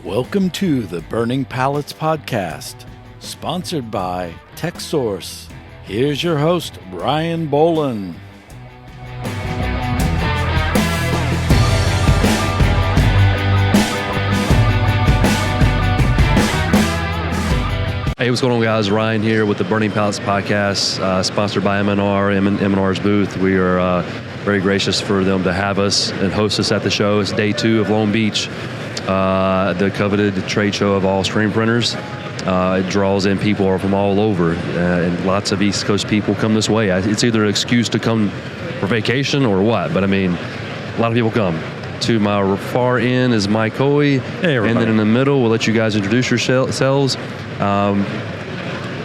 Welcome to the Burning Pallets podcast, sponsored by Texsource. Here's your host, Brian Bolin. Hey, what's going on, guys? Ryan here with the Burning Pallets podcast, sponsored by M&R, M&R's booth. We are very gracious for them to have us and host us at the show. It's day 2 of Long Beach, the coveted trade show of all screen printers. It draws in people from all over, and lots of East Coast people come this way. It's either an excuse to come for vacation or what, but I mean, a lot of people come. To my far end is Mike Hoey, hey, everybody. And then in the middle, we'll let you guys introduce yourselves. I'm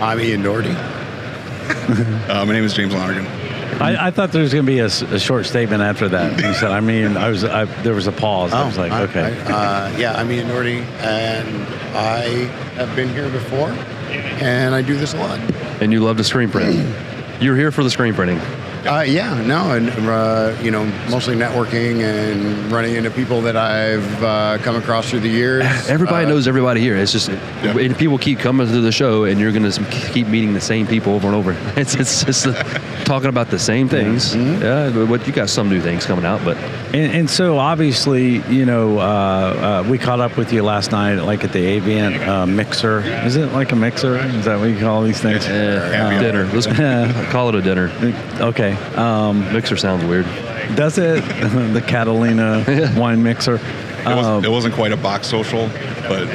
Eoin Doherty. My name is James Lonergan. I thought there was going to be a short statement after that. He said, there was a pause. I was like, okay. I'm Eoin Doherty, and I have been here before, and I do this a lot. And you love to screen print. You're here for the screen printing. Mostly networking and running into people that I've come across through the years. Everybody knows everybody here. It's just people keep coming to the show, and you're going to keep meeting the same people over and over. It's just talking about the same things. Mm-hmm. Yeah, but you got some new things coming out, but and so obviously, we caught up with you last night, like at the Aviant mixer. Is it like a mixer? Is that what you call these things? Dinner. Let's call it a dinner. Okay. Mixer sounds weird. Does it? The Catalina wine mixer. It wasn't quite a box social, but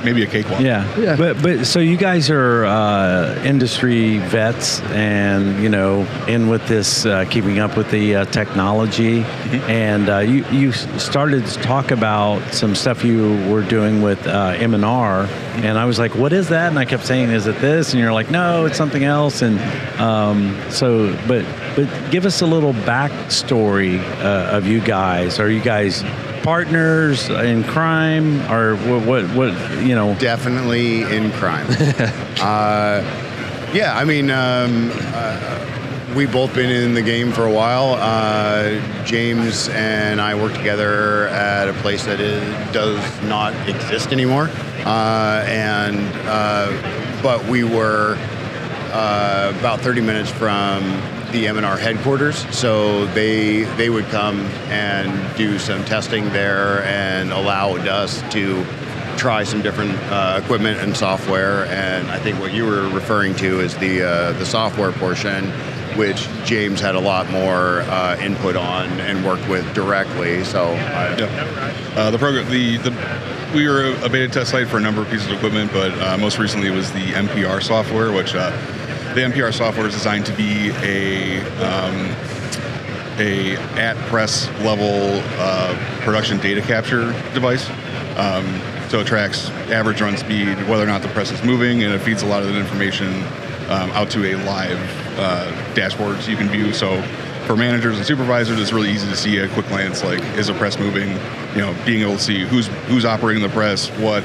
maybe a cakewalk. Yeah. But so you guys are industry vets, and in with this, keeping up with the technology, mm-hmm. and you started to talk about some stuff you were doing with M&R, mm-hmm. and I was like, what is that? And I kept saying, is it this? And you're like, no, it's something else. And but give us a little backstory of you guys. Are you guys partners in crime, or what Definitely in crime. We've both been in the game for a while. James and I work together at a place that does not exist anymore, but we were about 30 minutes from the M&R headquarters, so they would come and do some testing there and allowed us to try some different equipment and software. And I think what you were referring to is the software portion, which James had a lot more input on and worked with directly. So the program, we were a beta test site for a number of pieces of equipment, but most recently it was the MPR software, which the MPR software is designed to be a at press level production data capture device. So it tracks average run speed, whether or not the press is moving, and it feeds a lot of that information out to a live dashboard so you can view. So for managers and supervisors, it's really easy to see at a quick glance, like, is a press moving? Being able to see who's operating the press, what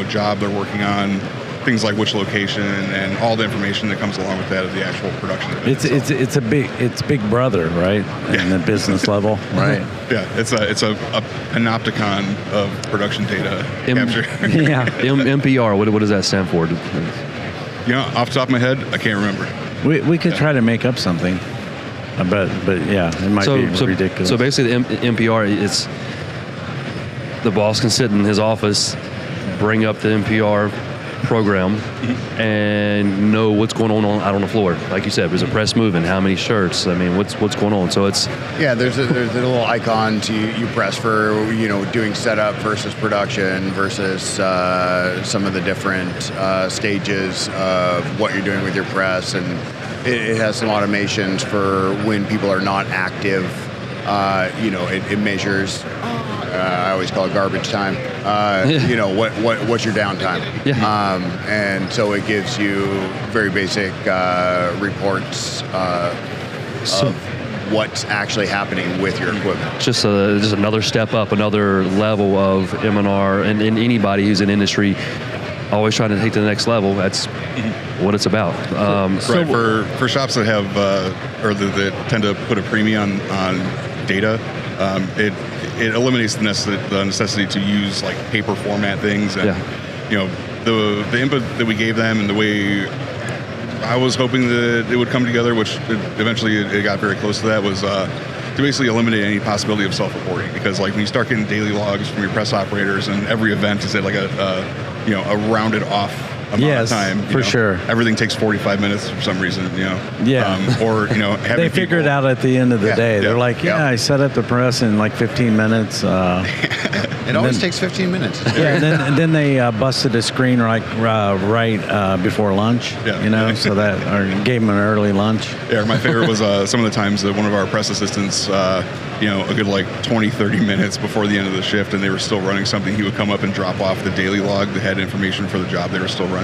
job they're working on, things like which location, and all the information that comes along with that of the actual production of it. It's Big Brother, right? In the business level, right? Yeah, it's a panopticon of production data capture. Yeah. MPR. What does that stand for? Off the top of my head, I can't remember. We could try to make up something, but yeah, it might be ridiculous. So basically, the MPR, it's the boss can sit in his office, bring up the MPR program, mm-hmm. and know what's going on out on the floor. Like you said, there's a press moving, how many shirts, what's going on. So it's there's a little icon you press for doing setup versus production versus some of the different stages of what you're doing with your press, and it has some automations for when people are not active. It measures. I always call it garbage time. What's your downtime? Yeah. And so it gives you very basic reports of what's actually happening with your equipment. Just another step up, another level of M&R, and anybody who's in industry always trying to take to the next level. That's what it's about. For shops that have or that tend to put a premium on data. It eliminates the necessity to use like paper format things, and the input that we gave them and the way I was hoping that it would come together, which eventually it got very close to that, was to basically eliminate any possibility of self-reporting. Because like when you start getting daily logs from your press operators, and every event is at like a rounded off amount of time. For sure. Everything takes 45 minutes for some reason, or having they figure it out at the end of the day. They're like, I set up the press in like 15 minutes. It always takes 15 minutes. And then they busted a screen right before lunch, so that or gave them an early lunch. Yeah, my favorite was some of the times that one of our press assistants, a good like 20, 30 minutes before the end of the shift, and they were still running something, he would come up and drop off the daily log that had information for the job they were still running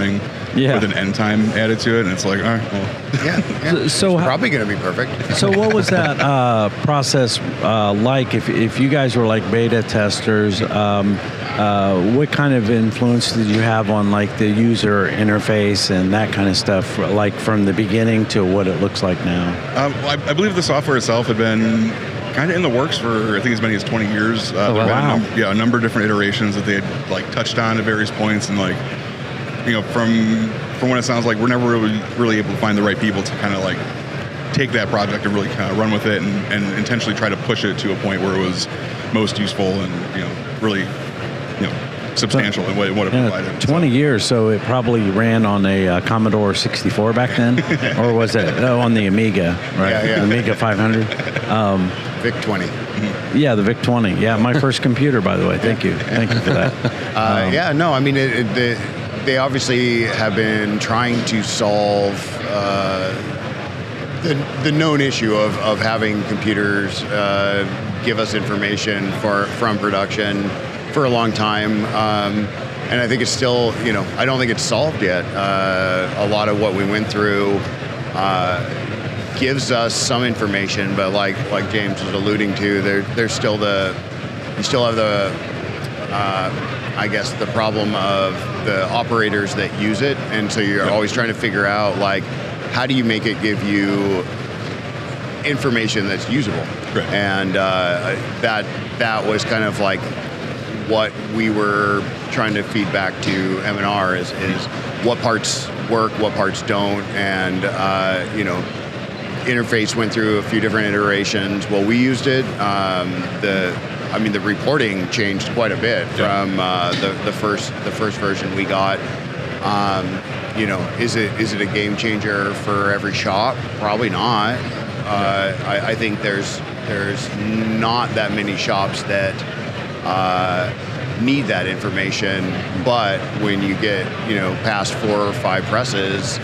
with an end time added to it, and it's like, all right, well. So it's probably going to be perfect. So what was that process like? If you guys were like beta testers, what kind of influence did you have on like the user interface and that kind of stuff, like from the beginning to what it looks like now? I believe the software itself had been kind of in the works for I think as many as 20 years. Wow. A number of different iterations that they had like touched on at various points, and like from what it sounds like, we're never really able to find the right people to kind of like take that project and really kind of run with it and intentionally try to push it to a point where it was most useful and really substantial in what it provided. 20 years, so it probably ran on a Commodore 64 back then, or was it on the Amiga, right? The Amiga 500. VIC 20. Yeah, the VIC 20. Yeah, my first computer, by the way. Thank you for that. I mean, they obviously have been trying to solve the known issue of having computers give us information from production for a long time, and I think it's still, I don't think it's solved yet. A lot of what we went through gives us some information, but like James was alluding to, you still have the I guess the problem of the operators that use it, and so you're always trying to figure out like how do you make it give you information that's usable, and that was kind of like what we were trying to feed back to M&R is what parts work, what parts don't, and interface went through a few different iterations. Well, we used it. The reporting changed quite a bit from the first version we got. Is it a game changer for every shop? Probably not. I think there's not that many shops that need that information, but when you get past 4 or 5 presses,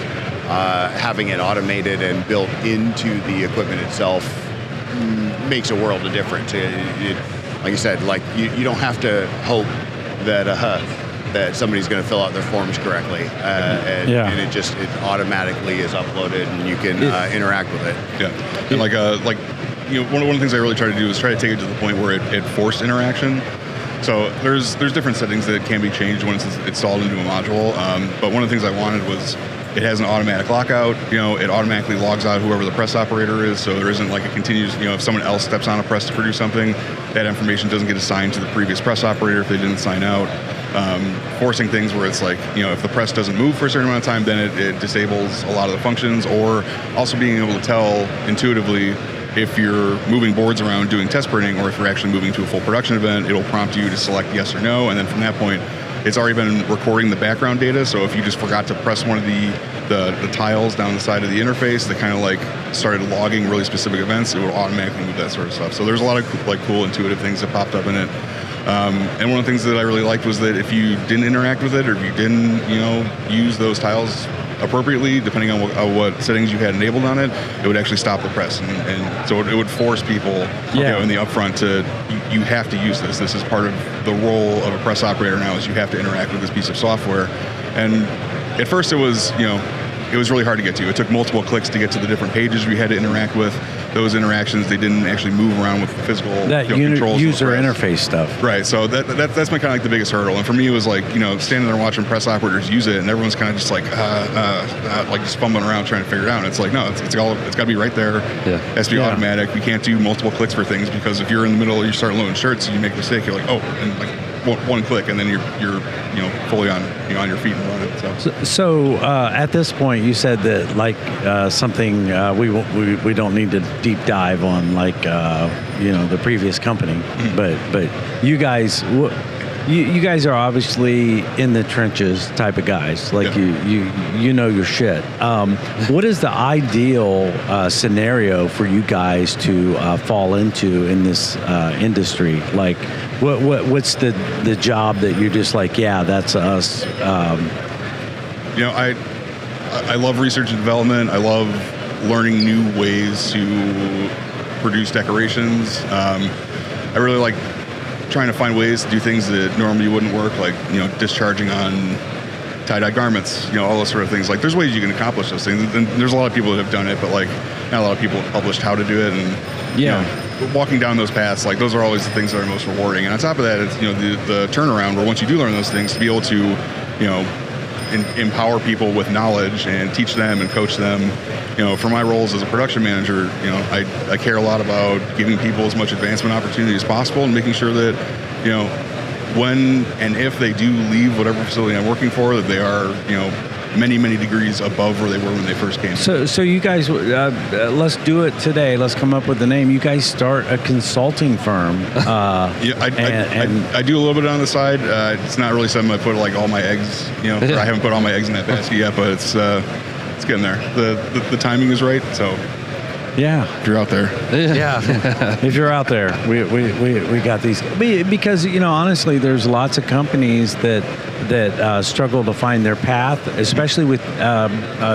having it automated and built into the equipment itself makes a world of difference. Like you said, like you don't have to hope that somebody's going to fill out their forms correctly, and it automatically is uploaded and you can interact with it. Yeah, and one of the things I really try to do is try to take it to the point where it forced interaction. So there's different settings that can be changed once it's installed into a module. But one of the things I wanted was it has an automatic lockout. It automatically logs out whoever the press operator is, so there isn't like a continuous, if someone else steps on a press to produce something, that information doesn't get assigned to the previous press operator if they didn't sign out. Forcing things where it's like, if the press doesn't move for a certain amount of time, then it disables a lot of the functions, or also being able to tell intuitively if you're moving boards around doing test printing, or if you're actually moving to a full production event, it'll prompt you to select yes or no, and then from that point, it's already been recording the background data. So if you just forgot to press one of the tiles down the side of the interface that kind of like started logging really specific events, it would automatically move that sort of stuff. So there's a lot of cool intuitive things that popped up in it. And one of the things that I really liked was that if you didn't interact with it, or if you didn't, use those tiles appropriately, depending on what settings you had enabled on it, it would actually stop the press. And so it would force people in the upfront to, you have to use this. This is part of the role of a press operator now, is you have to interact with this piece of software. And at first it was, it was really hard to get to. It took multiple clicks to get to the different pages we had to interact with. Those interactions, they didn't actually move around with the physical controls. User interface stuff. Right, so that's my kind of like the biggest hurdle. And for me, it was like, standing there watching press operators use it, and everyone's kind of just like just fumbling around trying to figure it out. And it's like, no, it's got to be right there. Yeah. It has to be automatic. You can't do multiple clicks for things, because if you're in the middle, you start loading shirts, and you make a mistake, you're like, oh, and like one click, and then you're fully on your feet and running. So at this point, you said that like something we don't need to deep dive on, like the previous company, but you guys. You guys are obviously in the trenches type of guys. Like you know your shit. What is the ideal scenario for you guys to fall into in this industry? Like, what's the job that you're just like, yeah, that's us. I love research and development. I love learning new ways to produce decorations. I really like trying to find ways to do things that normally wouldn't work, like discharging on tie-dye garments, all those sort of things. Like, there's ways you can accomplish those things, and there's a lot of people that have done it, but like not a lot of people have published how to do it. And walking down those paths, like those are always the things that are most rewarding. And on top of that, it's the turnaround, where once you do learn those things, to be able to empower people with knowledge and teach them and coach them. For my roles as a production manager, I care a lot about giving people as much advancement opportunity as possible, and making sure that, when and if they do leave whatever facility I'm working for, that they are, many, many degrees above where they were when they first came. So you guys, let's do it today. Let's come up with the name. You guys start a consulting firm. I do a little bit on the side. It's not really something I put like all my eggs, or I haven't put all my eggs in that basket yet, but it's getting there. The timing is right, so yeah. If you're out there. If you're out there, we got these, because honestly, there's lots of companies that struggle to find their path, especially with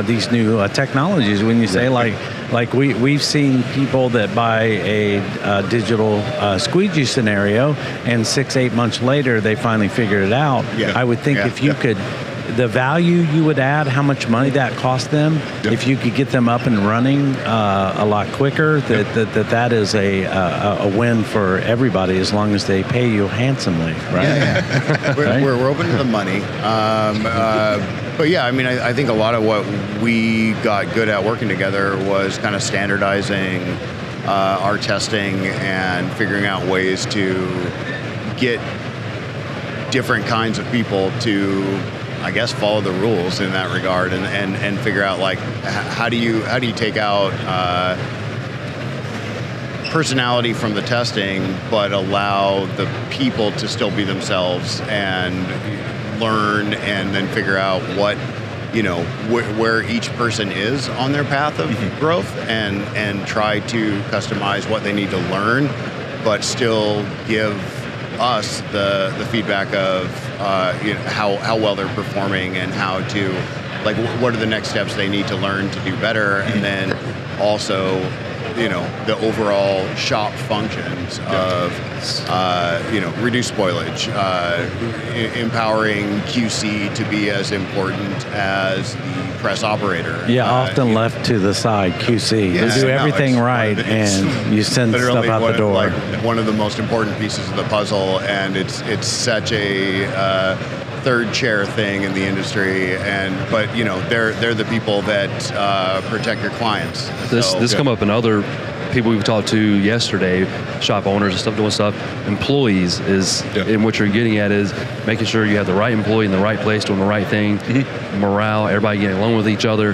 these new technologies. When you say like we've seen people that buy a digital squeegee scenario, and 6-8 months later they finally figured it out. I would think if you could, the value you would add, how much money that cost them, if you could get them up and running a lot quicker, that is a win for everybody, as long as they pay you handsomely, right? We're open to the money. But yeah, I think a lot of what we got good at working together was kind of standardizing our testing and figuring out ways to get different kinds of people to, I guess, follow the rules in that regard, and figure out like how do you take out personality from the testing, but allow the people to still be themselves and learn, and then figure out what where each person is on their path of growth, and try to customize what they need to learn, but still give us the feedback of how well they're performing, and how to, like, what are the next steps they need to learn to do better, and then also the overall shop functions of reduce spoilage, empowering QC to be as important as the press operator. Often left to the side, QC. They do everything right, and you send stuff out the door. Like one of the most important pieces of the puzzle, and it's such a third chair thing in the industry, but they're the people that protect your clients. This come up in other people we've talked to yesterday, shop owners and stuff, doing stuff. Employees is in what you're getting at, is making sure you have the right employee in the right place doing the right thing. Morale, everybody getting along with each other,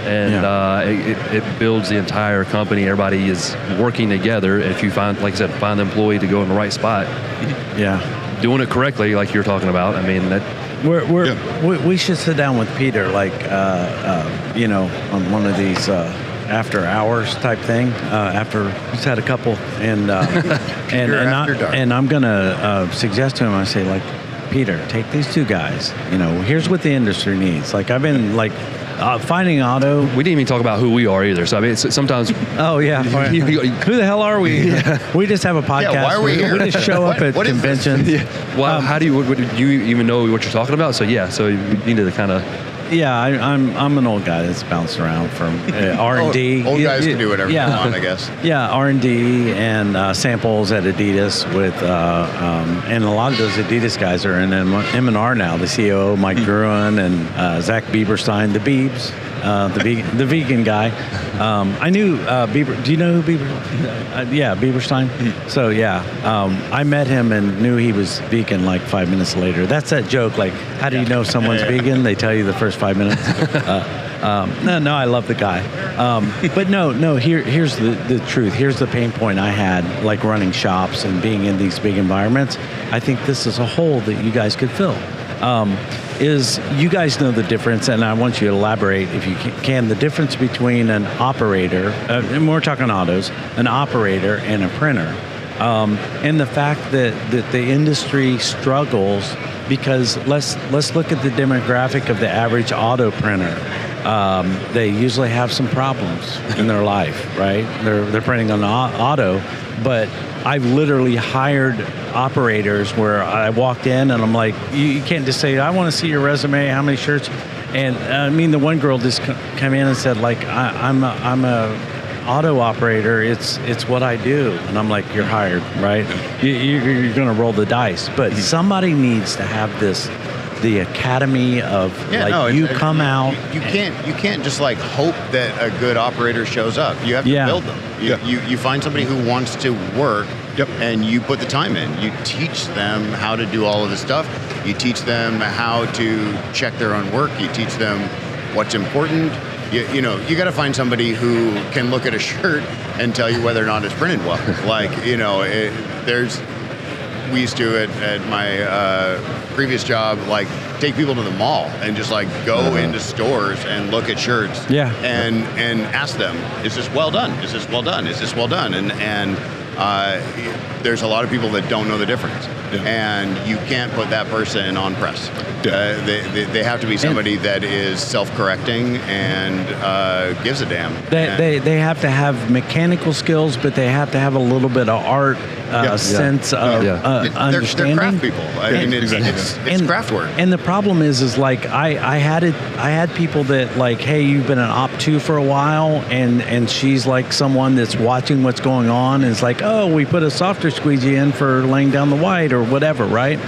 and it builds the entire company. Everybody is working together. If you find, like I said, find the employee to go in the right spot, doing it correctly, like you're talking about. We should sit down with Peter, like on one of these after hours type thing. After he's had a couple, and I'm gonna suggest to him. I say, like, Peter, take these two guys. Here's what the industry needs. Like, I've been like. Finding auto. We didn't even talk about who we are either. So sometimes. Oh yeah. Who the hell are we? We just have a podcast. Why are we here? We just show up at conventions. Well, how do you even know what you're talking about? So so you need to kind of. I'm an old guy that's bounced around from R&D. Old guys can do whatever they want, I guess. Yeah, R&D and samples at Adidas with, and a lot of those Adidas guys are in M&R now. The CEO, Mike Gruen, and Zach Bieberstein, the Biebs. The vegan guy. I knew Bieber. Do you know who Bieber? Yeah, Bieberstein. Mm-hmm. So I met him and knew he was vegan like 5 minutes later. That's that joke. Like, how do you know someone's vegan? They tell you the first 5 minutes. No, I love the guy. But no. Here's the truth. Here's the pain point I had, like running shops and being in these big environments. I think this is a hole that you guys could fill. Is you guys know the difference, and I want you to elaborate, if you can, the difference between an operator, and we're talking autos, an operator and a printer, and the fact that the industry struggles because let's look at the demographic of the average auto printer. They usually have some problems in their life, right? They're printing on auto, but I've literally hired operators where I walked in and I'm like, you can't just say, I want to see your resume, how many shirts? And I mean, the one girl just came in and said, like, I'm a auto operator. It's what I do. And I'm like, you're hired, right? You're going to roll the dice. But somebody needs to have the academy of come out. You can't just like hope that a good operator shows up. You have to build them. You find somebody who wants to work, and you put the time in. You teach them how to do all of this stuff. You teach them how to check their own work. You teach them what's important. You got to find somebody who can look at a shirt and tell you whether or not it's printed well. We used to at my previous job, like, take people to the mall and just like go into stores and look at shirts and ask them, is this well done? Is this well done? Is this well done? And there's a lot of people that don't know the difference, and you can't put that person on press. They have to be somebody that is self-correcting and gives a damn. They have to have mechanical skills, but they have to have a little bit of art sense of understanding. They're craft people. I mean, it's craft work. And the problem is like I had people that like, hey, you've been an Op 2 for a while, and she's like someone that's watching what's going on, and it's like, oh, we put a softer squeegee in for laying down the white or whatever, right?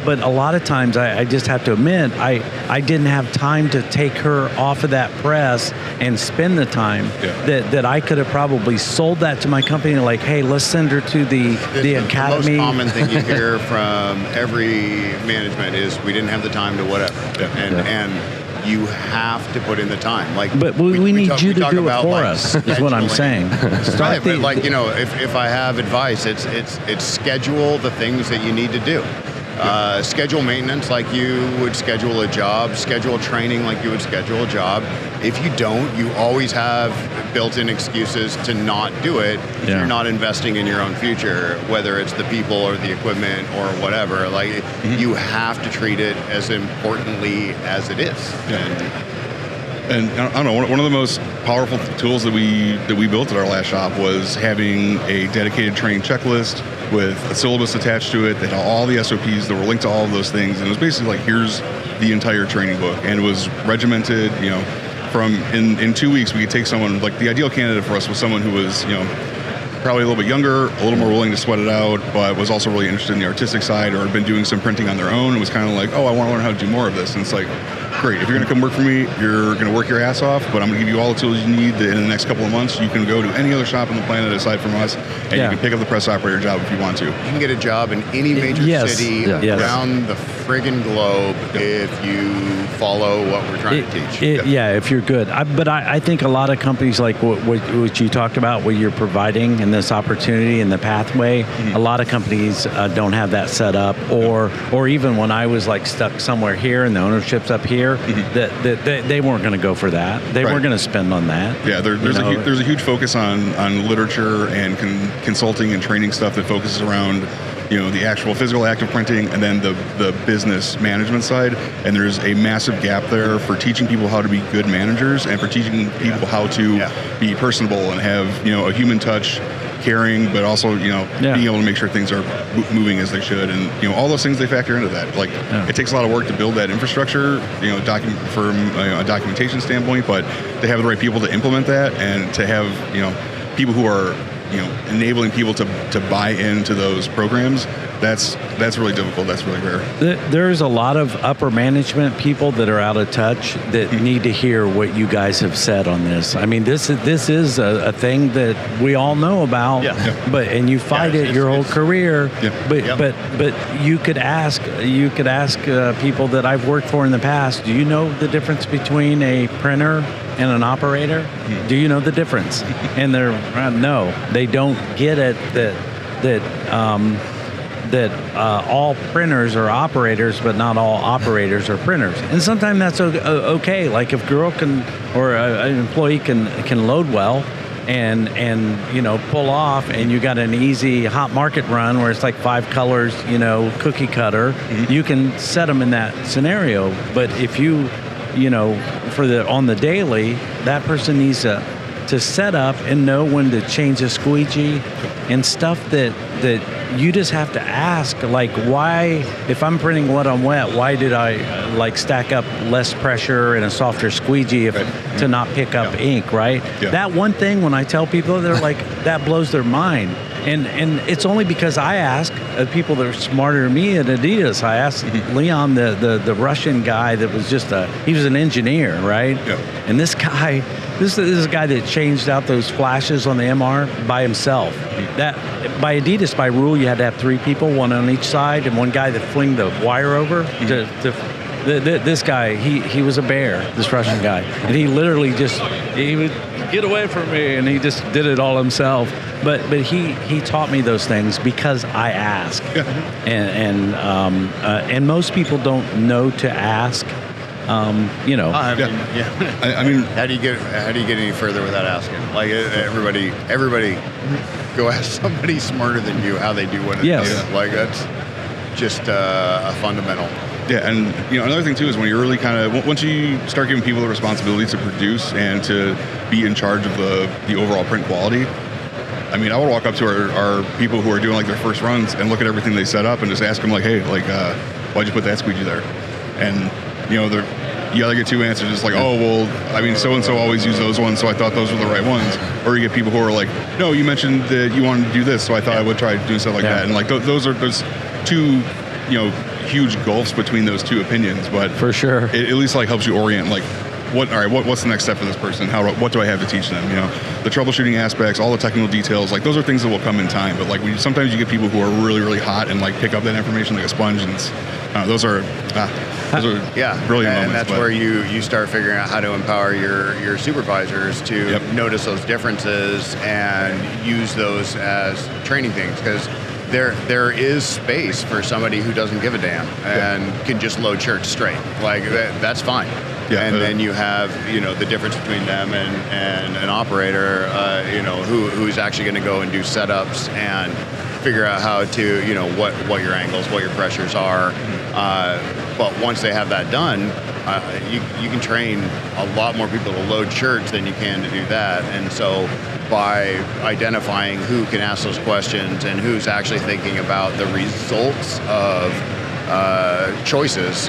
But a lot of times I just have to admit, I didn't have time to take her off of that press and spend the time that I could have probably sold that to my company, like, hey, let's send her to the academy. The most common thing you hear from every management is we didn't have the time to whatever. And you have to put in the time. But we need you to do it for us, is what I'm saying. Right, but like, if I have advice, it's schedule the things that you need to do. Schedule maintenance like you would schedule a job, schedule training like you would schedule a job. If you don't, you always have built-in excuses to not do it if you're not investing in your own future, whether it's the people or the equipment or whatever. Like, you have to treat it as importantly as it is. And I don't know, one of the most powerful tools that we built at our last shop was having a dedicated training checklist with a syllabus attached to it that had all the SOPs that were linked to all of those things. And it was basically like, here's the entire training book. And it was regimented, from in 2 weeks, we could take someone, like the ideal candidate for us was someone who was, probably a little bit younger, a little more willing to sweat it out, but was also really interested in the artistic side or had been doing some printing on their own and was kind of like, oh, I want to learn how to do more of this. And it's like, great, if you're going to come work for me, you're going to work your ass off, but I'm going to give you all the tools you need that in the next couple of months you can go to any other shop on the planet aside from us, and you can pick up the press operator job if you want to. You can get a job in any major city around the friggin' globe if you follow what we're trying to teach. If you're good. But I think a lot of companies, like what you talked about, what you're providing in this opportunity and the pathway, a lot of companies don't have that set up, or even when I was like stuck somewhere here and the ownership's up here, that they weren't going to go for that. They weren't going to spend on that. Yeah, there's a huge focus on literature and consulting and training stuff that focuses around the actual physical act of printing and then the business management side. And there's a massive gap there for teaching people how to be good managers and for teaching people how to be personable and have a human touch caring, but also, you know, being able to make sure things are moving as they should. And, you know, all those things they factor into that. Like, it takes a lot of work to build that infrastructure, you know, from a documentation standpoint, but to have the right people to implement that and to have, you know, people who are, you know, enabling people to buy into those programs, that's really difficult. That's really rare. There's a lot of upper management people that are out of touch that need to hear what you guys have said on this. I mean, this is a thing that we all know about, but and you fight it your whole career. But you could ask people that I've worked for in the past. Do you know the difference between a printer and an operator? Do you know the difference? And they're no, they don't get it that all printers are operators, but not all operators are printers. And sometimes that's okay. Like if a girl can, or an employee can load well and you know, pull off, and you got an easy hot market run where it's like 5 colors, you know, cookie cutter, you can set them in that scenario. But if you know, on the daily, that person needs to set up and know when to change a squeegee and stuff that you just have to ask, like, why, if I'm printing wet on wet, why did I like stack up less pressure and a softer squeegee to not pick up ink, right? That one thing, when I tell people, they're like, that blows their mind. And it's only because I ask people that are smarter than me at Adidas. I asked Leon, the Russian guy that was he was an engineer, right? And this guy, this is a guy that changed out those flashes on the MR by himself. That by Adidas, by rule, you had to have 3 people, 1 on each side, and one guy that fling the wire over. This guy, he was a bear, this Russian guy, and he literally he would get away from me, and he just did it all himself. But he taught me those things because I ask, and most people don't know to ask. You know, I mean, how do you get any further without asking? Like everybody go ask somebody smarter than you how they do what it is. Like that's just a fundamental. Yeah, and you know, another thing too is when you're really kind of, once you start giving people the responsibility to produce and to be in charge of the overall print quality. I mean, I would walk up to our people who are doing like their first runs and look at everything they set up and just ask them like, hey, like, why'd you put that squeegee there? And you know, you either get 2 answers, just like, oh, well, I mean, so-and-so always use those ones, so I thought those were the right ones. Or you get people who are like, no, you mentioned that you wanted to do this, so I thought I would try doing stuff like that. And like, there's 2, you know, huge gulfs between those 2 opinions, but for sure, it at least like helps you orient, like, what's the next step for this person? What do I have to teach them? You know, the troubleshooting aspects, all the technical details, like those are things that will come in time. But like sometimes you get people who are really, really hot and like pick up that information like a sponge, and those are brilliant moments. And that's where you start figuring out how to empower your supervisors to notice those differences and use those as training things, because there is space for somebody who doesn't give a damn and can just load shirts straight. Like that's fine. And then you have, you know, the difference between them and an operator, you know, who's actually going to go and do setups and figure out how to, you know, what your angles, what your pressures are. But once they have that done, you can train a lot more people to load shirts than you can to do that. And so by identifying who can ask those questions and who's actually thinking about the results of choices,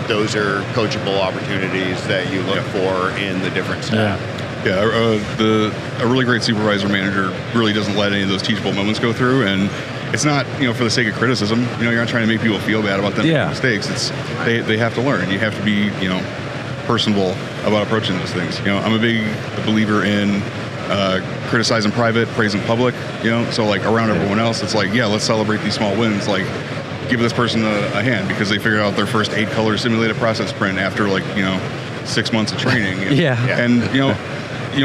those are coachable opportunities that you look for in the different staff. A really great supervisor manager really doesn't let any of those teachable moments go through, and it's not, you know, for the sake of criticism. You know, you're not trying to make people feel bad about them making mistakes. It's they have to learn. You have to be, you know, personable about approaching those things. You know, I'm a big believer in criticize in private, praise in public. You know, so like around everyone else, it's like, let's celebrate these small wins. Like, give this person a hand because they figured out their first 8-color simulated process print after like, you know, 6 months of training. And you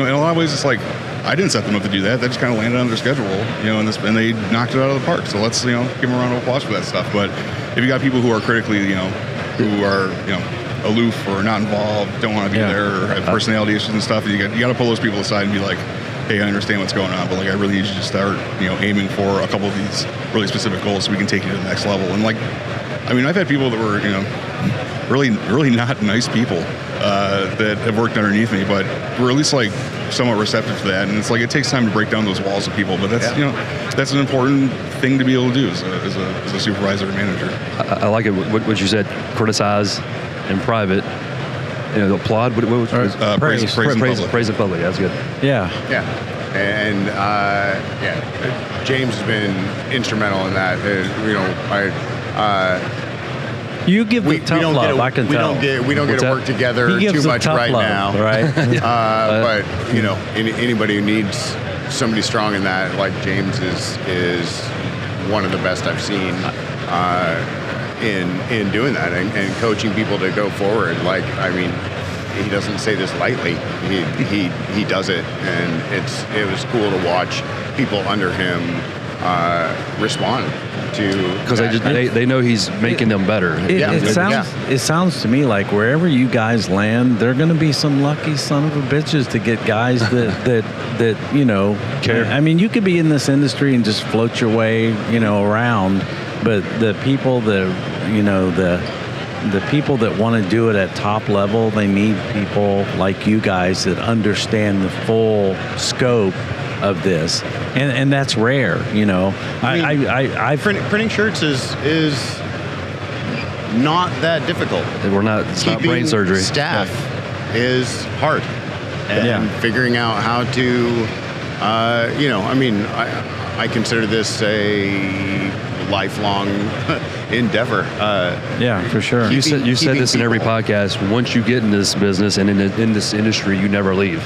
know, in a lot of ways, it's like I didn't set them up to do that. They just kind of landed on their schedule, you know, and they knocked it out of the park. So let's, you know, give them a round of applause for that stuff. But if you got people who are critically, you know, who are, you know, aloof or not involved, don't want to be there, or have personality issues and stuff, you got to pull those people aside and be like, hey, I understand what's going on, but like I really need you to start, you know, aiming for a couple of these really specific goals so we can take you to the next level. And like, I mean, I've had people that were, you know, really, really not nice people that have worked underneath me, but were at least like somewhat receptive to that, and it's like it takes time to break down those walls of people, but that's that's an important thing to be able to do as a supervisor or manager. I like it. What you said, criticize in private, applaud. Praise in public. That's good. Yeah. And James has been instrumental in that. You give the tough love. I can tell. We don't get to work together too much right now, right? But anybody who needs somebody strong in that, like James, is one of the best I've seen in doing that and coaching people to go forward. Like, I mean, he doesn't say this lightly. He does it, and it was cool to watch people under him respond to, because they know he's making them better. It sounds to me like wherever you guys land, there are going to be some lucky son of a bitches to get guys that care. I mean, you could be in this industry and just float your way around, but the people that the people that want to do it at top level, they need people like you guys that understand the full scope of this, and that's rare. Printing shirts is not that difficult. It's not brain surgery. Staff is hard, and figuring out how to, I consider this a lifelong endeavor. For sure. You said this in every podcast. Once you get in this business and in this industry, you never leave.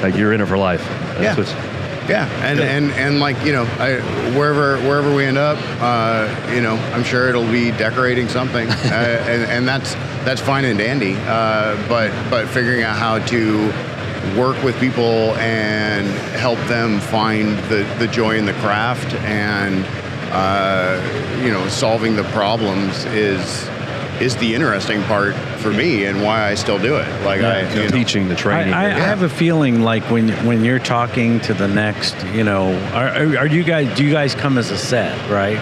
Like, you're in it for life. And like, wherever we end up, I'm sure it'll be decorating something, and that's fine and dandy. But figuring out how to work with people and help them find the joy in the craft and solving the problems is the interesting part for me, and why I still do it. Like, teaching the training. I have a feeling like when you're talking to the next, are you guys? Do you guys come as a set, right?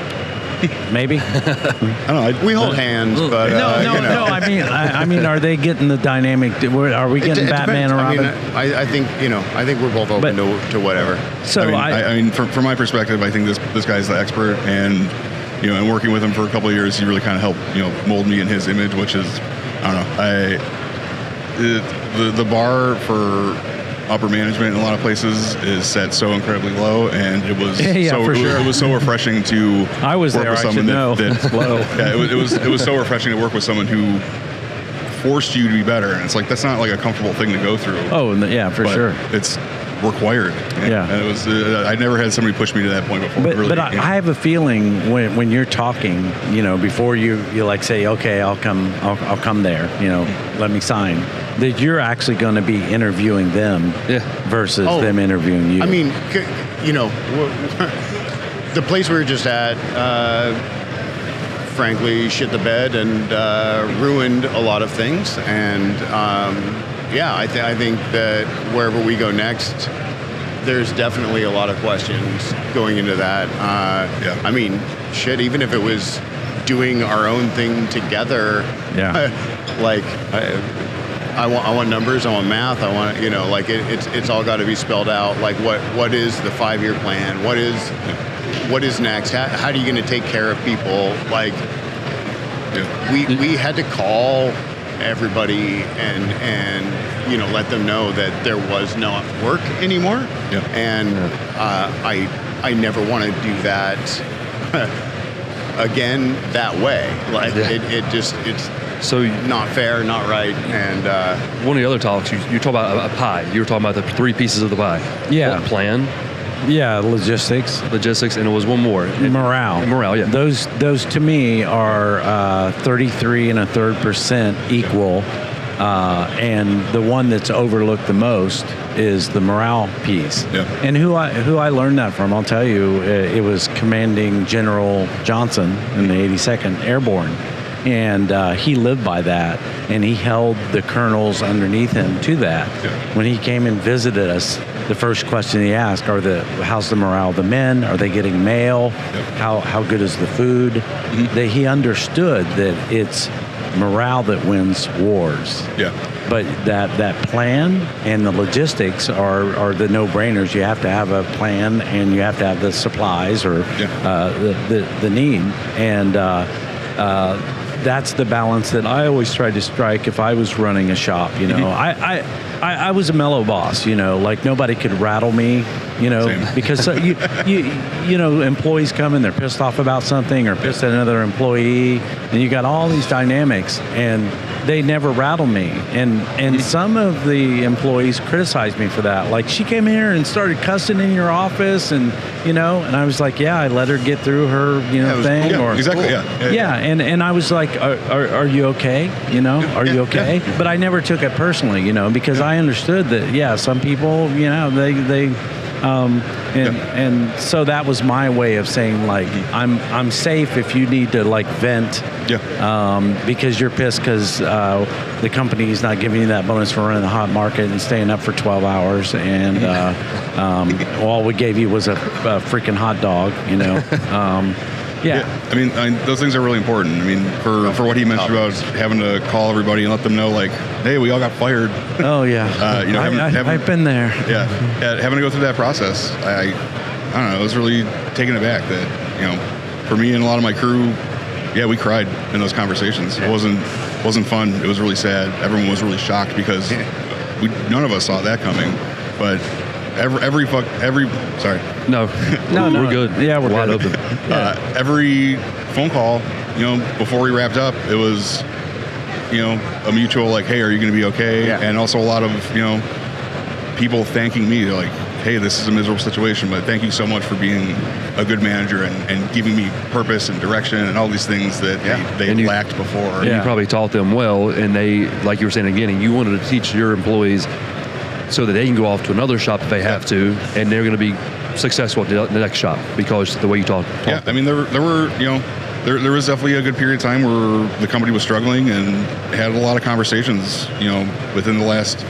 Maybe. I don't know. We hold hands, but no. I mean, are they getting the dynamic? Are we getting Batman and Robin? I think we're both open to whatever. So from my perspective, I think this guy's the expert, and and working with him for a couple of years, he really kind of helped mold me in his image, which is, I don't know, the bar for upper management in a lot of places is set so incredibly low, and it was it was so refreshing to work with someone that low. It was so refreshing to work with someone who forced you to be better, and it's like, that's not like a comfortable thing to go through. For sure. It's required. And it was I never had somebody push me to that point before. But I have a feeling when you're talking, before you like say, okay, I'll come there, let me sign, that you're actually going to be interviewing them versus them interviewing you. I mean, the place we were just at, frankly, shit the bed and ruined a lot of things, and I think that wherever we go next, there's definitely a lot of questions going into that. I mean, shit, even if it was doing our own thing together, like, I want numbers, I want math, I want, it's all got to be spelled out. Like, what is the 5-year plan? What is next? How are you going to take care of people? Like, we had to call everybody and let them know that there was no work anymore, and I never want to do that again that way. Like, it's so not fair, not right. And one of the other talks, you talk about a pie. You were talking about the 3 pieces of the pie. Plan. Logistics, and it was one more. Morale. Yeah. Those to me are 33.33% equal, and the one that's overlooked the most is the morale piece. And who I learned that from, I'll tell you, it was Commanding General Johnson in the 82nd Airborne. And he lived by that, and he held the colonels underneath him to that. When he came and visited us, the first question he asked how's the morale of the men? Are they getting mail? How good is the food? That he understood that it's morale that wins wars. Yeah. But that plan and the logistics are the no-brainers. You have to have a plan, and you have to have the supplies or the need. And that's the balance that I always tried to strike if I was running a shop. You know, I was a mellow boss. You know, like nobody could rattle me. You know, Same. because you know, employees come and they're pissed off about something or pissed at another employee, and you got all these dynamics, and they never rattle me. And some of the employees criticized me for that. Like, she came here and started cussing in your office, and you know, and I was like, yeah, I let her get through her thing. Cool. Or Exactly. Yeah, and I was like, are you okay? You know, are you okay? Yeah. But I never took it personally, you know, because I understood that, some people, you know, they and so that was my way of saying, like, I'm safe if you need to, like, vent, because you're pissed because the company's not giving you that bonus for running the hot market and staying up for 12 hours, and all we gave you was a freaking hot dog, you know. Yeah. I mean, those things are really important. I mean, for what he mentioned about having to call everybody and let them know, like, hey, we all got fired. Oh, yeah. You know, I've been there. Yeah, having to go through that process, I don't know, I was really taken aback that, you know, for me and a lot of my crew, we cried in those conversations. It wasn't fun. It was really sad. Everyone was really shocked because none of us saw that coming. But sorry. No, we're good. Yeah, we're wide good. open. Every phone call, you know, before we wrapped up, it was, you know, a mutual, like, hey, are you going to be okay? Yeah. And also a lot of, you know, people thanking me, like, hey, this is a miserable situation, but thank you so much for being a good manager and giving me purpose and direction and all these things that they lacked before. And you probably taught them well, and they, like you were saying again, and you wanted to teach your employees so that they can go off to another shop if they have to, and they're going to be successful at the next shop because the way you taught Yeah, I mean, there were, you know, there was definitely a good period of time where the company was struggling and had a lot of conversations, you know, within the last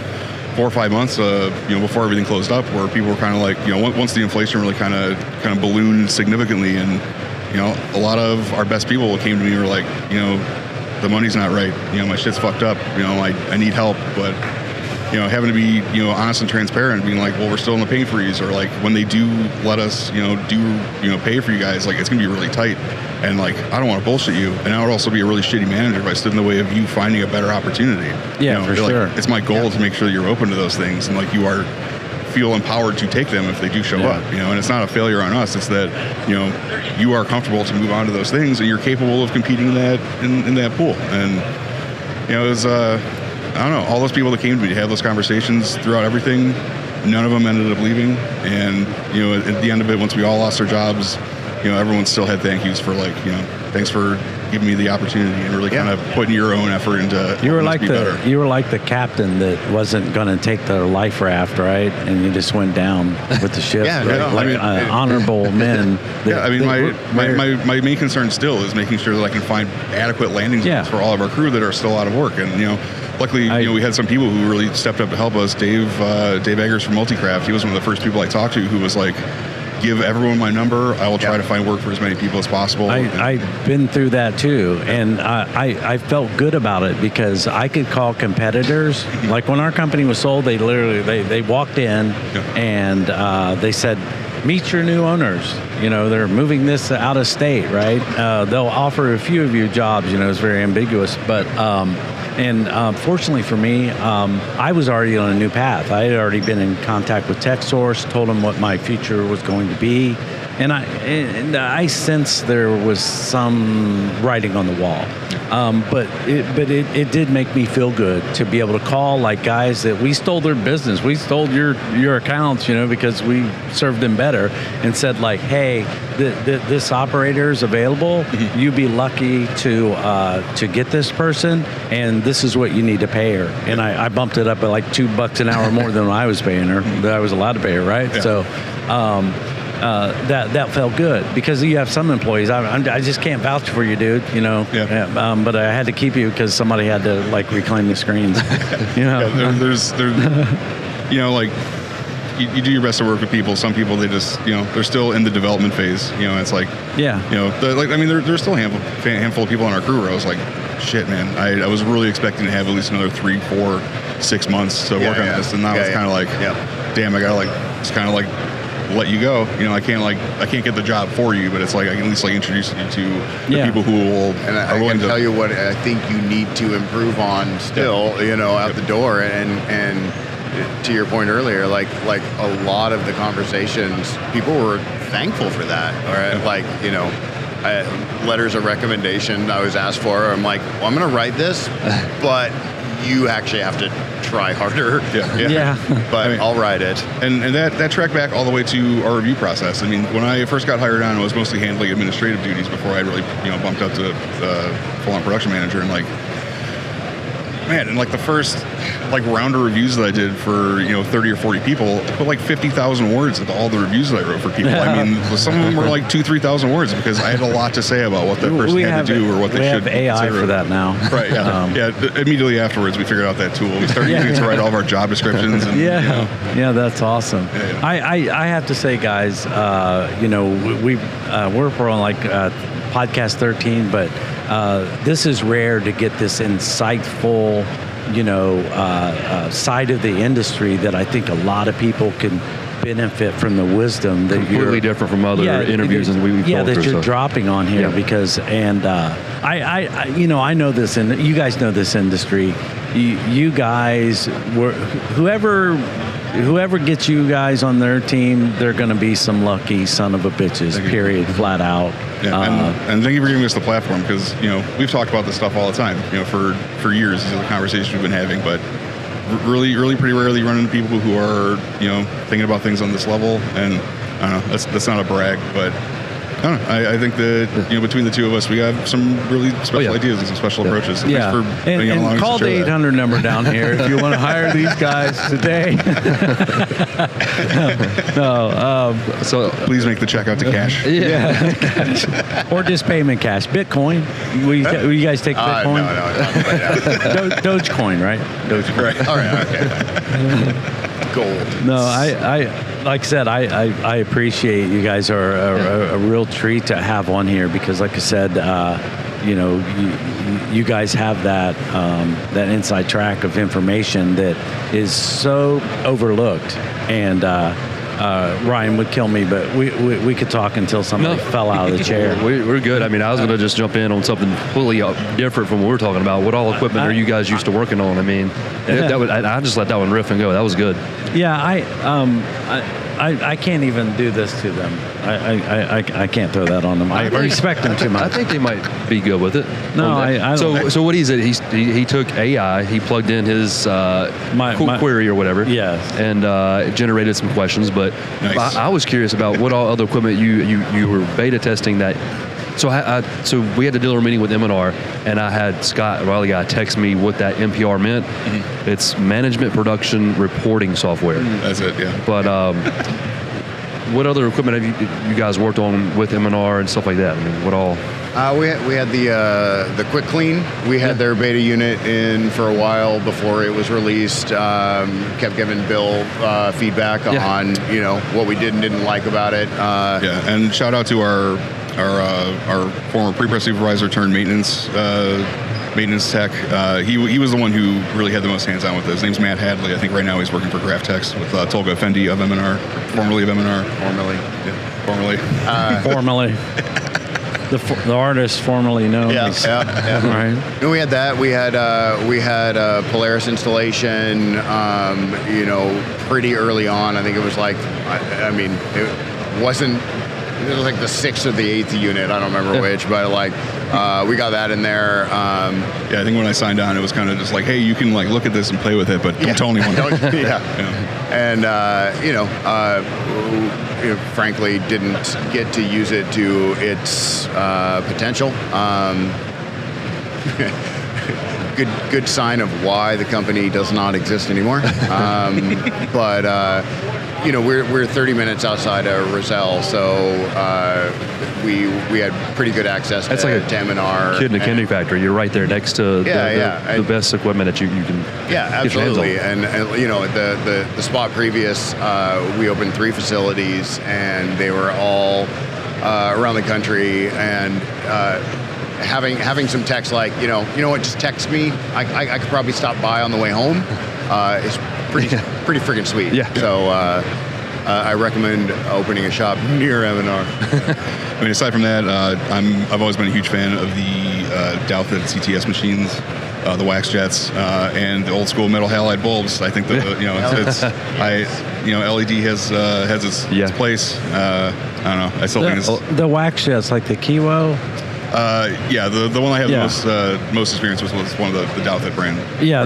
4 or 5 months, you know, before everything closed up, where people were kind of like, you know, once the inflation really kind of ballooned significantly, and, you know, a lot of our best people came to me and were like, you know, the money's not right, you know, my shit's fucked up, you know, I need help, but, you know, having to be, you know, honest and transparent, being like, well, we're still in the pay freeze, or like when they do let us, you know, pay for you guys, like, it's gonna be really tight, and like, I don't want to bullshit you, and I would also be a really shitty manager if I stood in the way of you finding a better opportunity. Yeah, you know, for sure. Like, it's my goal to make sure that you're open to those things, and like feel empowered to take them if they do show up, you know, and it's not a failure on us, it's that, you know, you are comfortable to move on to those things, and you're capable of competing in that pool. And, you know, it was, I don't know, all those people that came to me to have those conversations throughout everything, none of them ended up leaving. And, you know, at the end of it, once we all lost our jobs, you know, everyone still had thank yous for, like, you know, thanks for giving me the opportunity and really kind of putting your own effort into You were like better. you were like the captain that wasn't going to take the life raft, right? And you just went down with the ship. Yeah, right? no, like I mean, honorable men. I mean, my main concern still is making sure that I can find adequate landing zones for all of our crew that are still out of work. And, you know, luckily, you know, we had some people who really stepped up to help us. Dave Eggers from Multicraft, he was one of the first people I talked to who was like, give everyone my number. I will try to find work for as many people as possible. I've been through that too, and I felt good about it because I could call competitors. Like when our company was sold, they literally they walked in and they said, meet your new owners. You know, they're moving this out of state, right? They'll offer a few of you jobs. You know, it's very ambiguous, but. Fortunately for me, I was already on a new path. I had already been in contact with Texsource, told them what my future was going to be, and I sensed there was some writing on the wall. But it did make me feel good to be able to call like guys that we stole their business, we stole your accounts, you know, because we served them better, and said like, hey, this operator is available. Mm-hmm. You'd be lucky to get this person, and this is what you need to pay her. And I bumped it up at like $2 an hour more than I was paying her. That I was allowed to pay her, right? Yeah. So. That felt good because you have some employees. I just can't vouch for you, dude. You know. Yeah. But I had to keep you because somebody had to like reclaim the screens. You know. Yeah, there's you know, like you do your best to work with people. Some people, they just, they're still in the development phase. It's like, there's still a handful of people on our crew where I was like, shit, man, I was really expecting to have at least another 3, 4, 6 months to work on this, and now it's kind of like, damn, I gotta just kind of let you go. I can't get the job for you, but it's like I can at least introduce you to the people who will. And I can tell you what I think you need to improve on still, out the door, and to your point earlier, like a lot of the conversations, people were thankful for that, letters of recommendation I was asked for. I'm like, well, I'm going to write this, but you actually have to try harder. But I'll write it. And that tracked back all the way to our review process. I mean, when I first got hired on, I was mostly handling administrative duties before I really, bumped up to full-on production manager. And the first round of reviews that I did for 30 or 40 people, I put 50,000 words into all the reviews that I wrote for people. I mean, some of them were 2,000-3,000 words because I had a lot to say about what that person had to do or what they should. We have AI for that now. Right. Yeah. Immediately afterwards, we figured out that tool. We started using it to write all of our job descriptions. And, yeah, that's awesome. I have to say, guys, we're on podcast 13, but this is rare to get this insightful, side of the industry that I think a lot of people can benefit from the wisdom that completely different from other interviews we've that you're dropping on here because I know this, and you guys know this industry. You guys were whoever gets you guys on their team, they're going to be some lucky son of a bitches. Period. Flat out. And thank you for giving us the platform because we've talked about this stuff all the time. For years, these are the conversations we've been having, but really pretty rarely run into people who are thinking about things on this level. And I don't know, that's not a brag, but I don't know. I think that between the two of us, we have some really special ideas and some special approaches. So thanks for being and call the 800 number down here if you want to hire these guys today. So please make the check out to cash. Or just payment cash. Bitcoin. Will you guys take Bitcoin? No. Dogecoin, right? Dogecoin. Right. All right. Okay. Gold. No, I like I said, I appreciate you guys are a real treat to have on here because, like I said, you guys have that inside track of information that is so overlooked. And Ryan would kill me, but we could talk until somebody fell out of the chair. We're good. I mean, I was going to just jump in on something completely different from what we're talking about. What all equipment are you guys used to working on? I mean, I just let that one riff and go. That was good. Yeah, I can't even do this to them. I can't throw that on them. I respect them too much. I think they might be good with it. No, I don't. So what he said, he took AI, he plugged in his query or whatever, and generated some questions. But nice. I was curious about what all other equipment you were beta testing that. So we had a dealer meeting with M&R, and I had Scott, Riley guy, text me what that MPR meant. Mm-hmm. It's Management Production Reporting Software. That's it, yeah. But what other equipment have you guys worked on with M&R and stuff like that? I mean, what all? We had the Quick Clean. We had their beta unit in for a while before it was released. Kept giving Bill feedback on what we did and didn't like about it. And shout out to our former pre-press supervisor turned maintenance tech. He was the one who really had the most hands-on with this. His name's Matt Hadley. I think right now he's working for Graphtex with Tolga Effendi of M&R, formerly of M&R. Formerly. The artist formerly known. Yeah. Right. And we had that. We had a Polaris installation. Pretty early on. I think it was it wasn't. It was like the 6th or the 8th unit. I don't remember which, but we got that in there. I think when I signed on, it was kind of just like, hey, you can look at this and play with it, but don't tell anyone. And frankly, didn't get to use it to its potential. Good sign of why the company does not exist anymore. But we're 30 minutes outside of Roselle, so we had pretty good access That's to like a M&R. kid in a candy factory. You're right there next to the best equipment that you can. Yeah, get your hands on. absolutely. And the spot previous, we opened 3 facilities, and they were all around the country. And having some techs like, you know what, just text me. I could probably stop by on the way home. It's pretty freaking sweet. Yeah. So I recommend opening a shop near M&R. I mean, aside from that, I've always been a huge fan of the Douthat CTS machines, the wax jets, and the old school metal halide bulbs. I think that LED has its place. I don't know. I still think it's the wax jets, like the Kiwo. The one I have the most experience with was one of the Douthat brand. Yeah,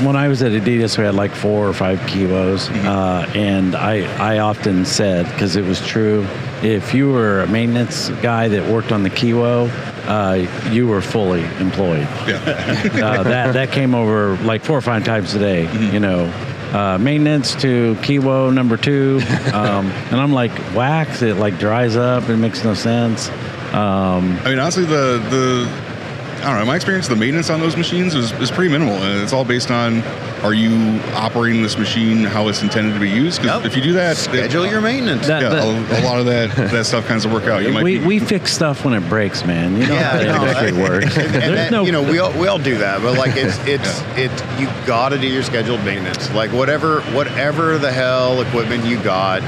when I was at Adidas, we had like 4 or 5 Kiwos, and I often said, because it was true, if you were a maintenance guy that worked on the Kiwo, you were fully employed. Yeah. That came over like 4 or 5 times a day, maintenance to Kiwo number 2, and I'm like, wax, it like dries up, it makes no sense. I mean, honestly, I don't know, my experience, the maintenance on those machines is pretty minimal. And it's all based on, are you operating this machine how it's intended to be used? Because if you do that, schedule your maintenance. A lot of that stuff kinds of work out. We fix stuff when it breaks, man. You know how the industry works. We all do that, but like it's you gotta do your scheduled maintenance. Like whatever the hell equipment you got.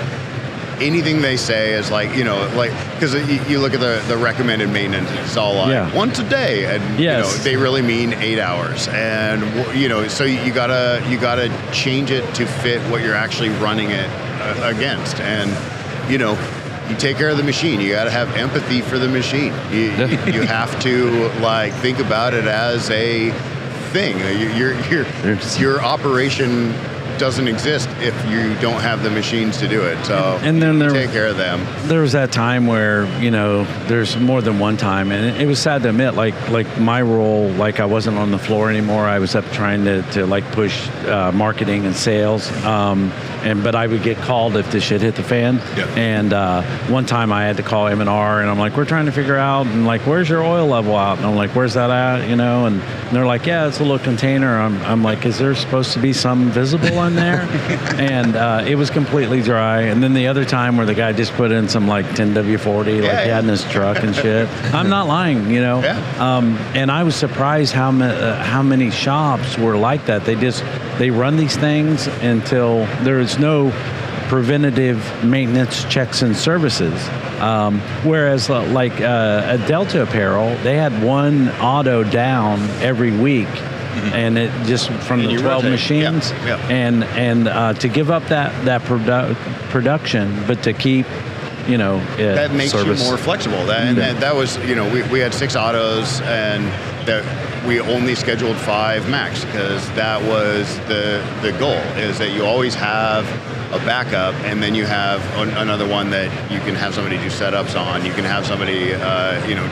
Anything they say is like, because you look at the recommended maintenance, it's all like once a day, and they really mean 8 hours, and so you gotta change it to fit what you're actually running it against, and you take care of the machine. You gotta have empathy for the machine. You have to like think about it as a thing. Your operation doesn't exist if you don't have the machines to do it. So and then take care of them. There was that time where there's more than one time, and it was sad to admit, like my role, like I wasn't on the floor anymore. I was up trying to like push marketing and sales, but I would get called if the shit hit the fan. Yeah. And one time I had to call M&R, and I'm like, we're trying to figure out, and like, where's your oil level out? And I'm like, where's that at? And they're like, yeah, it's a little container. I'm like, is there supposed to be some visible in there? And it was completely dry. And then the other time where the guy just put in some like 10W40 he had in his truck and shit. I'm not lying, and I was surprised how many shops were like that. They run these things until there's no preventative maintenance checks and services. Whereas like at Delta Apparel, they had one auto down every week. And it just from the 12 machines, and to give up that production, but to keep, that makes service. You more flexible. And that was, we had 6 autos, and that we only scheduled 5 max, because that was the goal, is that you always have a backup, and then you have another one that you can have somebody do setups on, you can have somebody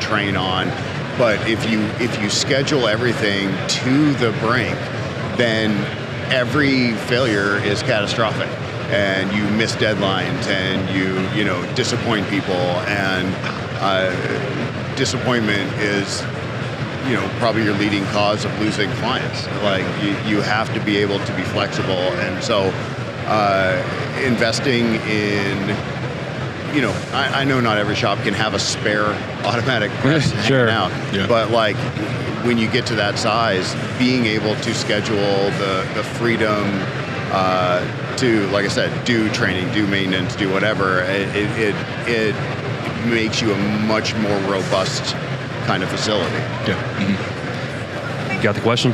train on. But if you schedule everything to the brink, then every failure is catastrophic, and you miss deadlines, and you disappoint people, and disappointment is probably your leading cause of losing clients. Like you have to be able to be flexible, and so investing in. I know not every shop can have a spare automatic press hanging out, but like when you get to that size, being able to schedule the freedom to, like I said, do training, do maintenance, do whatever, it makes you a much more robust kind of facility. Yeah. Mm-hmm. Got the question?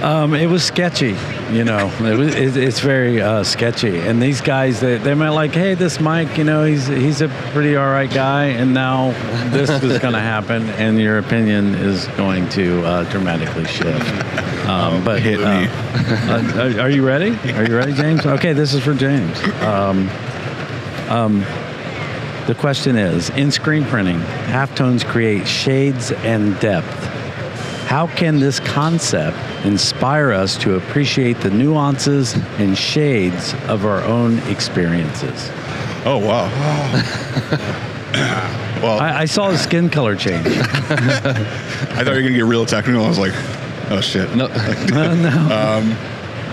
It was sketchy, it's very sketchy. And these guys, they might like, hey, this Mike, he's a pretty all right guy, and now this is going to happen, and your opinion is going to dramatically shift. Are you ready? Are you ready, James? Okay, this is for James. The question is, in screen printing, halftones create shades and depth. How can this concept inspire us to appreciate the nuances and shades of our own experiences. Oh, wow. Well, I saw the skin color change. I thought you were going to get real technical. I was like, oh, shit. No.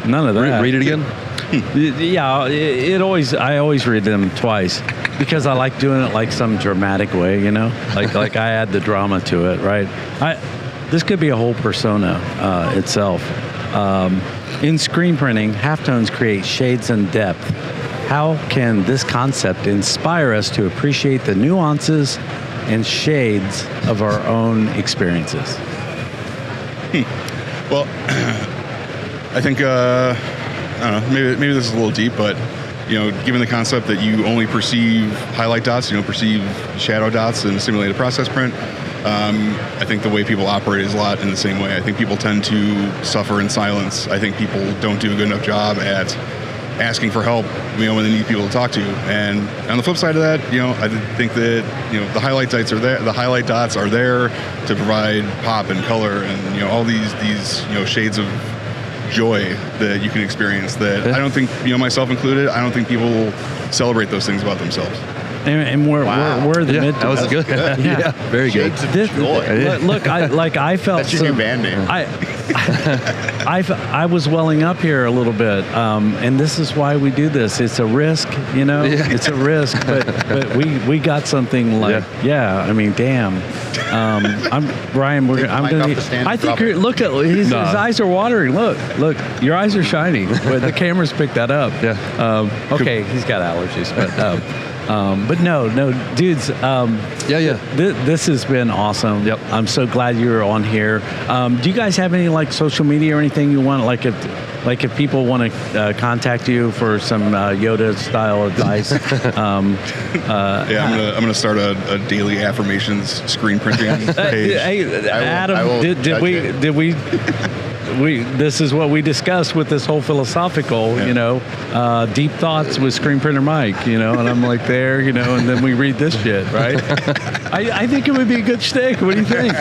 None of that. Read it again. Yeah, I always read them twice because I like doing it like some dramatic way, you know, like I add the drama to it, right? This could be a whole persona itself. In screen printing, halftones create shades and depth. How can this concept inspire us to appreciate the nuances and shades of our own experiences? Well, I think I don't know. Maybe this is a little deep, but given the concept that you only perceive highlight dots, you don't perceive shadow dots in a simulated process print. I think the way people operate is a lot in the same way. I think people tend to suffer in silence. I think people don't do a good enough job at asking for help, when they need people to talk to. And on the flip side of that, I think that the highlight dots are there. The highlight dots are there to provide pop and color and all these shades of joy that you can experience. That I don't think myself included. I don't think people celebrate those things about themselves. And we're the mid. That was good. Yeah, very good. Look, I felt that's your new band name. I was welling up here a little bit, and this is why we do this. It's a risk, It's a risk, but we got something like I mean, damn. I'm Brian. I'm gonna. I think you're. Look at his eyes are watering. Look, your eyes are shining. But the cameras picked that up. Yeah. Okay, he's got allergies, but no, dudes. This has been awesome. Yep. I'm so glad you were on here. Do you guys have any social media or anything you want? If people want to contact you for some Yoda style advice. I'm gonna start a daily affirmations screen printing page. Hey, Adam, did we? This is what we discussed with this whole philosophical, deep thoughts with Screen Printer Mike, and I'm like there, and then we read this shit, right? I think it would be a good shtick. What do you think?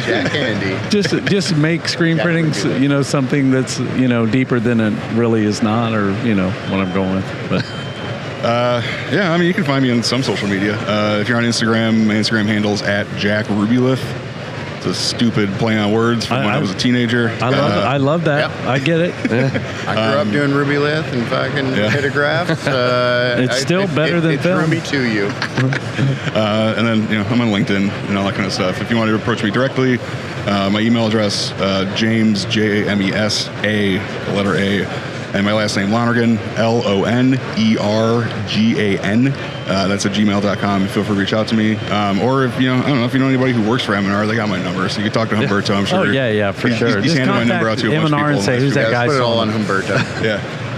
Jack Candy. Just make screen printing, something that's, deeper than it really is not, or, what I'm going with. But. You can find me on some social media. If you're on Instagram, my Instagram handle's @JackRubylith. It's a stupid play on words from when I was a teenager. I love that. Yep. I get it. I grew up doing Ruby Lith and fucking pitagraphs. It's still better than film. It drew me to you. And then, I'm on LinkedIn and all that kind of stuff. If you want to approach me directly, my email address, James, J-A-M-E-S-A, the letter A, and my last name, Lonergan, Lonergan. That's at gmail.com. Feel free to reach out to me. Or if, I don't know, if you know anybody who works for M&R, they got my number. So you can talk to Humberto, I'm sure. Oh, yeah, for sure. He's handing my number out to a bunch of people. M&R and say, who's that guy? Put it all on Humberto.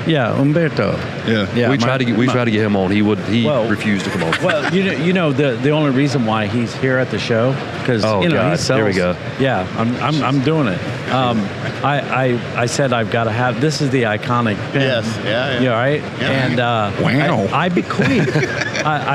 Yeah, Humberto. Yeah. We tried to get him on. He refused to come on. Well, the only reason why he's here at the show because he sells. Here we go. Yeah, I'm doing it. I said I've got to have. This is the iconic pen. Yes. Yeah. Yeah. Right. Yeah. And wow. I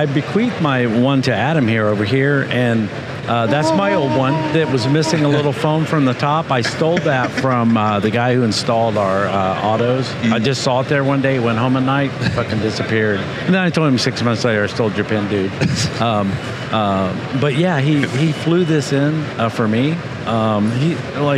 bequeathed my one to Adam over here, and that's my old one that was missing a little foam from the top. I stole that from the guy who installed our autos. I just saw it there one day, went home at night, fucking disappeared. And then I told him 6 months later, I stole your pen, dude. But yeah, he flew this in for me.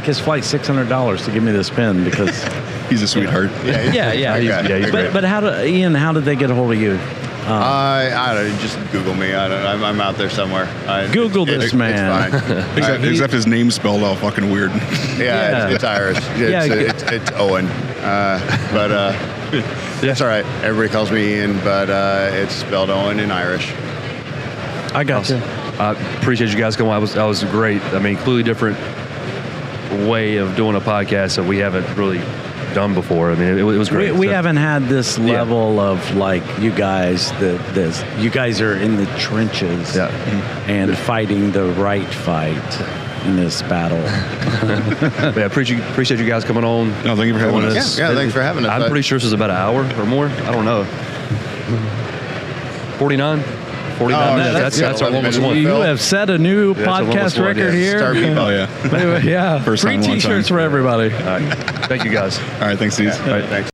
His flight's $600 to give me this pen because he's a sweetheart. Yeah. He's great. But how did they get a hold of you? I don't know, just Google me. I'm out there somewhere. Google this man. It's fine. Except his name's spelled out fucking weird. It's Irish. It's Owen. It's all right. Everybody calls me Ian, but it's spelled Owen in Irish. I got you. I appreciate you guys coming. That was great. I mean, completely different way of doing a podcast that we haven't really done before. I mean, it was great. We haven't had this level of you guys. You guys are in the trenches and fighting the right fight in this battle. I appreciate you guys coming on. No, thank you for having us. Yeah, thanks for having us. I'm pretty sure this is about an hour or more. I don't know. 49. 49 minutes. That's our 11 longest minutes. one. You have set a new that's the longest podcast one, record yeah. here. Start people. Oh, yeah. Yeah. First Free time, long T-shirts time. for everybody. All right. Thank you, guys. All right, thanks, Steve. All right, thanks.